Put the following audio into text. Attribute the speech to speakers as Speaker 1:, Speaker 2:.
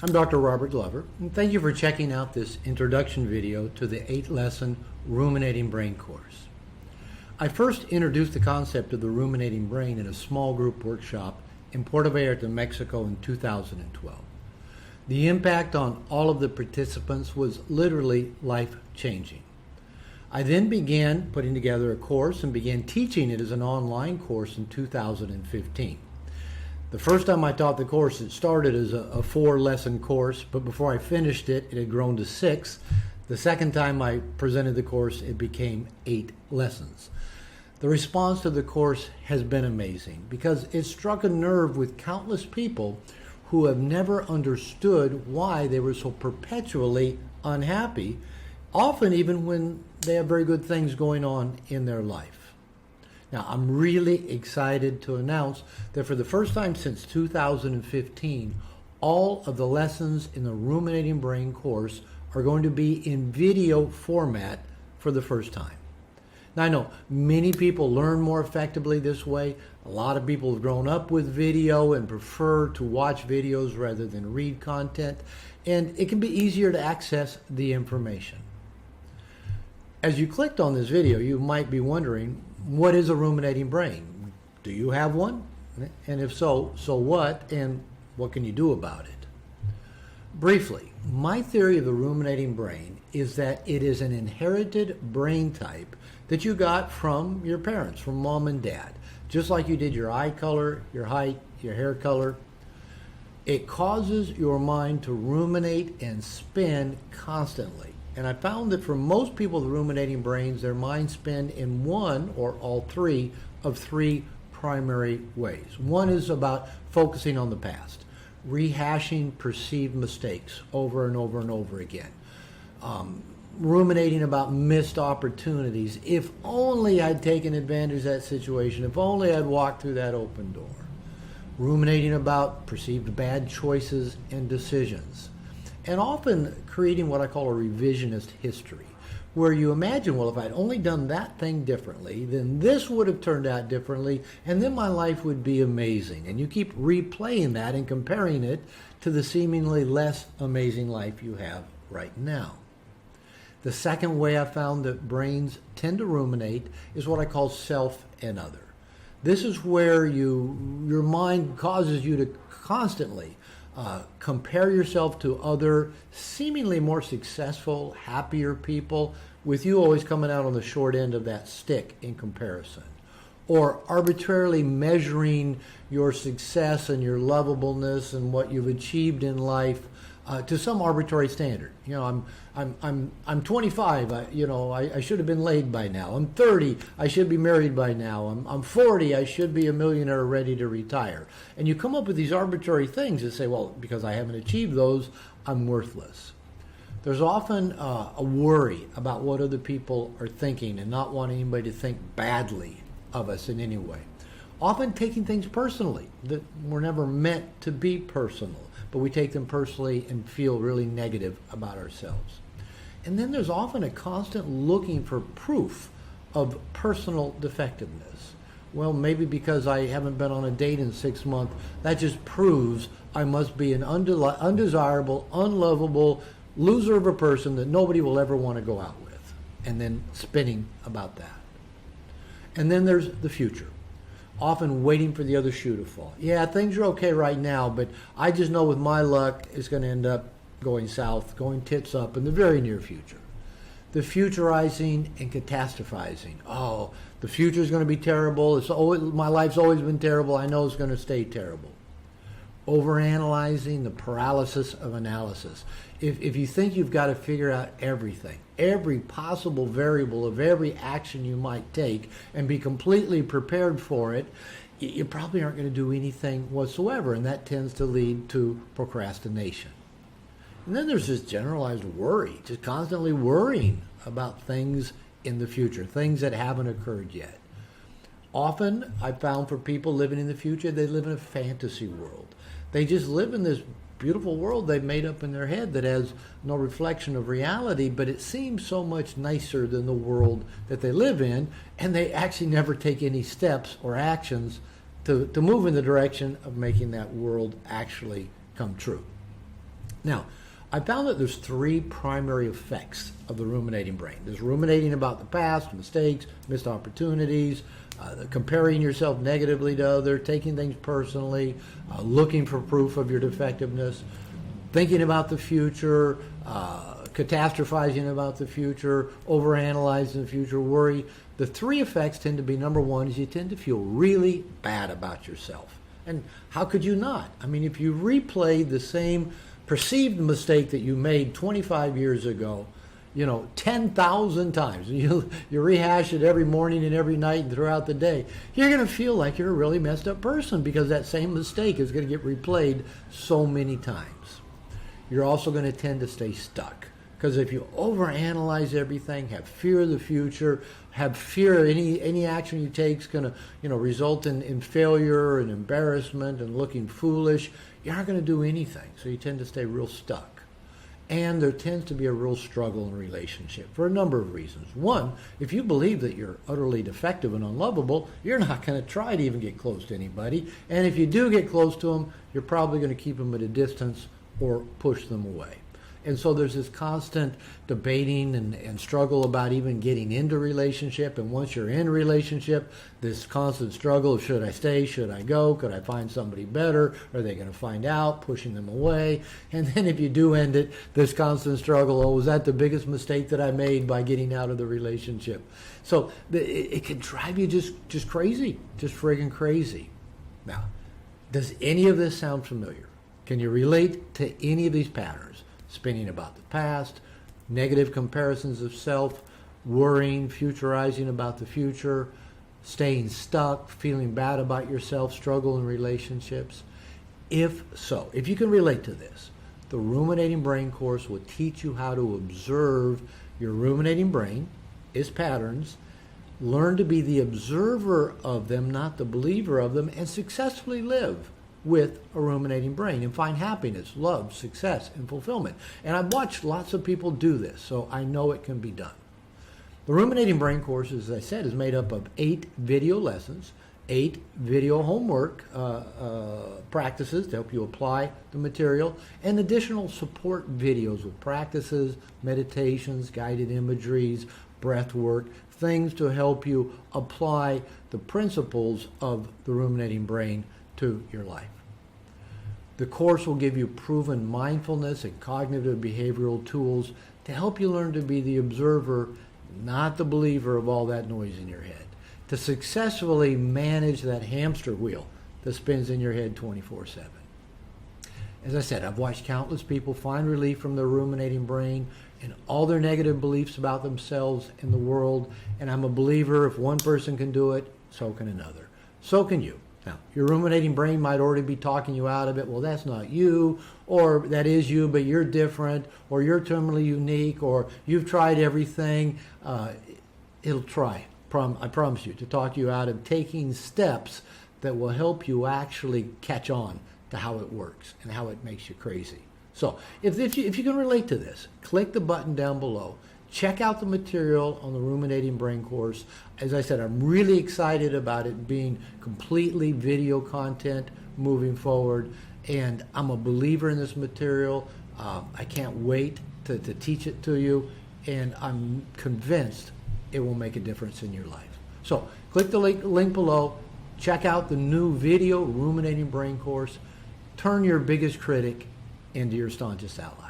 Speaker 1: I'm Dr. Robert Glover, and thank you for checking out this introduction video to the 8-lesson Ruminating Brain course. I first introduced the concept of the ruminating brain in a small group workshop in Puerto Vallarta, Mexico in 2012. The impact on all of the participants was literally life-changing. I then began putting together a course and began teaching it as an online course in 2015. The first time I taught the course, it started as a 4-lesson course, but before I finished it, it had grown to 6. The second time I presented the course, it became 8 lessons. The response to the course has been amazing because it struck a nerve with countless people who have never understood why they were so perpetually unhappy, often even when they have very good things going on in their life. Now, I'm really excited to announce that for the first time since 2015, all of the lessons in the Ruminating Brain course are going to be in video format for the first time. Now, I know many people learn more effectively this way. A lot of people have grown up with video and prefer to watch videos rather than read content, and it can be easier to access the information. As you clicked on this video, you might be wondering, what is a ruminating brain? Do you have one? And if so, so what? And what can you do about it? Briefly, my theory of the ruminating brain is that it is an inherited brain type that you got from your parents, from mom and dad. Just like you did your eye color, your height, your hair color. It causes your mind to ruminate and spin constantly. And I found that for most people with ruminating brains, their minds spin in one or all three of 3 primary ways. One is about focusing on the past, rehashing perceived mistakes over and over and over again, ruminating about missed opportunities. If only I'd taken advantage of that situation, if only I'd walked through that open door. Ruminating about perceived bad choices and decisions. And often creating what I call a revisionist history, where you imagine, well, if I'd only done that thing differently, then this would have turned out differently, and then my life would be amazing. And you keep replaying that and comparing it to the seemingly less amazing life you have right now. The second way I found that brains tend to ruminate is what I call self and other. This is where your mind causes you to constantly compare yourself to other seemingly more successful, happier people, with you always coming out on the short end of that stick in comparison. Or arbitrarily measuring your success and your lovableness and what you've achieved in life to some arbitrary standard. You know, I'm 25. I should have been laid by now. I'm 30. I should be married by now. I'm 40. I should be a millionaire ready to retire. And you come up with these arbitrary things that say, well, because I haven't achieved those, I'm worthless. There's often a worry about what other people are thinking and not wanting anybody to think badly of us in any way. Often taking things personally that were never meant to be personal, but we take them personally and feel really negative about ourselves. And then there's often a constant looking for proof of personal defectiveness. Well, maybe because I haven't been on a date in 6 months, that just proves I must be an undesirable, unlovable loser of a person that nobody will ever want to go out with. And then spinning about that. And then there's the future. Often waiting for the other shoe to fall. Yeah, things are okay right now, but I just know with my luck, it's going to end up going south, going tits up in the very near future. The futurizing and catastrophizing. Oh, the future is going to be terrible. My life's always been terrible. I know it's going to stay terrible. Overanalyzing, the paralysis of analysis. If you think you've got to figure out everything, every possible variable of every action you might take and be completely prepared for it, you probably aren't going to do anything whatsoever, and that tends to lead to procrastination. And then there's this generalized worry, just constantly worrying about things in the future, things that haven't occurred yet. Often, I've found for people living in the future, they live in a fantasy world. They just live in this beautiful world they've made up in their head that has no reflection of reality, but it seems so much nicer than the world that they live in, and they actually never take any steps or actions to move in the direction of making that world actually come true. Now, I found that there's three primary effects of the ruminating brain. There's ruminating about the past, mistakes, missed opportunities, comparing yourself negatively to others, taking things personally, looking for proof of your defectiveness, thinking about the future, catastrophizing about the future, overanalyzing the future, worry. The three effects tend to be, number one, is you tend to feel really bad about yourself. And how could you not? I mean, if you replay the same perceived mistake that you made 25 years ago, 10,000 times, you rehash it every morning and every night and throughout the day, you're going to feel like you're a really messed up person because that same mistake is going to get replayed so many times. You're also going to tend to stay stuck. Because if you overanalyze everything, have fear of the future, have fear any action you take is going to result in failure and embarrassment and looking foolish, you aren't going to do anything. So you tend to stay real stuck. And there tends to be a real struggle in a relationship for a number of reasons. One, if you believe that you're utterly defective and unlovable, you're not going to try to even get close to anybody. And if you do get close to them, you're probably going to keep them at a distance or push them away. And so there's this constant debating and struggle about even getting into a relationship. And once you're in a relationship, this constant struggle of should I stay, should I go, could I find somebody better, are they going to find out, pushing them away. And then if you do end it, this constant struggle, oh, was that the biggest mistake that I made by getting out of the relationship? So it can drive you just crazy, just friggin' crazy. Now, does any of this sound familiar? Can you relate to any of these patterns? Spinning about the past, negative comparisons of self, worrying, futurizing about the future, staying stuck, feeling bad about yourself, struggle in relationships. If so, if you can relate to this, the Ruminating Brain course will teach you how to observe your ruminating brain, its patterns, learn to be the observer of them, not the believer of them, and successfully live with a ruminating brain and find happiness, love, success, and fulfillment. And I've watched lots of people do this, so I know it can be done. The Ruminating Brain course, as I said, is made up of 8 video lessons, 8 video homework practices to help you apply the material, and additional support videos with practices, meditations, guided imageries, breath work, things to help you apply the principles of the ruminating brain to your life. The course will give you proven mindfulness and cognitive behavioral tools to help you learn to be the observer, not the believer of all that noise in your head, to successfully manage that hamster wheel that spins in your head 24/7. As I said, I've watched countless people find relief from their ruminating brain and all their negative beliefs about themselves and the world, and I'm a believer if one person can do it, so can another. So can you. Now, your ruminating brain might already be talking you out of it. Well, that's not you, or that is you, but you're different, or you're terminally unique, or you've tried everything. It'll try, I promise you, to talk you out of taking steps that will help you actually catch on to how it works and how it makes you crazy. So if you can relate to this, click the button down below. Check out the material on the Ruminating Brain course. As I said, I'm really excited about it being completely video content moving forward, and I'm a believer in this material. I can't wait to teach it to you, and I'm convinced it will make a difference in your life. So click the link below. Check out the new video Ruminating Brain course. Turn your biggest critic into your staunchest ally.